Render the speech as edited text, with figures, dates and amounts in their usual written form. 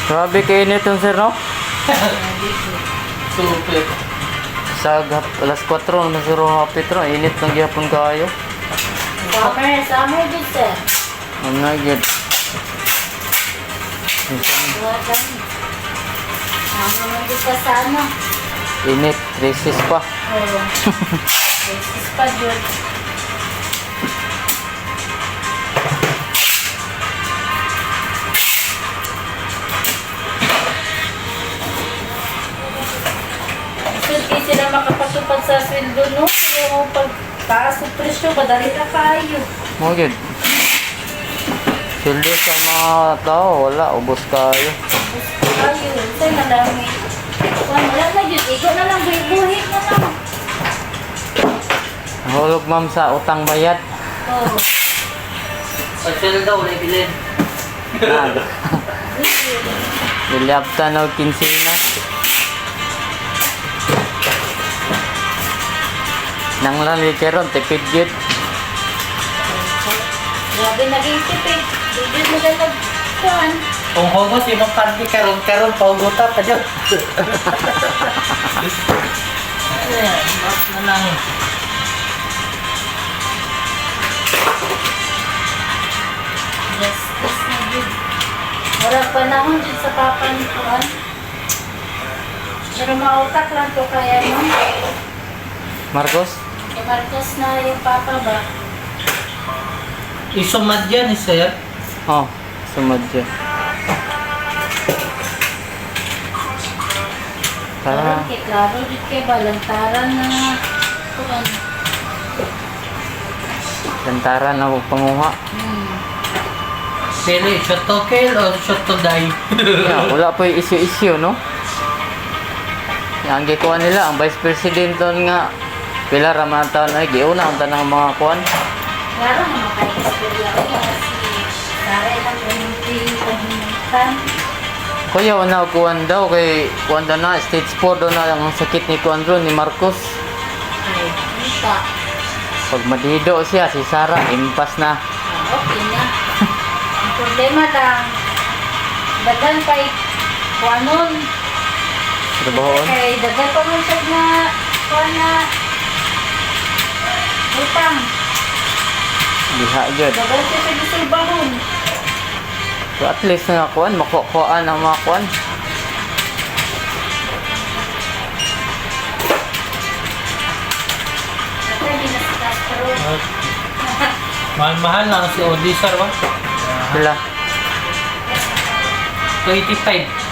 Grabe kainit yung sir, no? Super. Sa alas 4 na sir hapit ro, init ng gyapon kayo. Summer din, sir. Ano na gid. Naman din pa sa ano. Init, crisis pa. Oo. Beses pa yun. Hindi sila makapatupad sa sweldo, no? Yung pagtaas ng presyo, madali na kayo. Mo gid. Sildo sa mga tao, wala, ubos kayo. Kayo, sa'yo na lang eh. Wala na yun, ikaw na lang, buhit na lang. Hulog ma'am sa utang bayad. Oo. Pasyal daw, wala bilhin. Niliapta na og kinsina. Nang lang ni Keron, tipid gid. Grabe naging tipid. Bigyan mo na nagkuhan. Kung hugos, yung party karon pauguta pa dyan. Ayan, mas na lang. Yes, na yun. Wala panahon dyan sa papanikuan. Pero mautak lang to kaya mo. Marcos? E Marcos na yung papa ba? Isumad yan, sir. Oh, sumadya. Karon Tara. kay klaro dit kay balantaran na kuan. Kantara na og panguha. Sili, shot to kill or shot to die? Yeah, wala pa yung issue-issue, no? Ang gikuha nila, ang Vice President doon nga, pila raman taon ay giuna ang tanang mga kuan. Klaro na makaistorya ko si Sara ilang paghintan. Kuya, una kuan daw kay kuan daw na, stage 4 daw na ang sakit ni kuan ron, ni Marcos. Ay, kita. Pag madido siya, si Sarah, impas na. Okay na. Ang problema lang, dagan pa kuanon. Trabahoon. Kay dagan pa man siya na kuan na utang. Diha gyud. Dagan siya sa gisulbahon. So at least nga kuan, makukuhaan ang mga kuan. Dagan din na si Castro. Mahal-mahal lang si Odi, sir, wa? Sila. 25.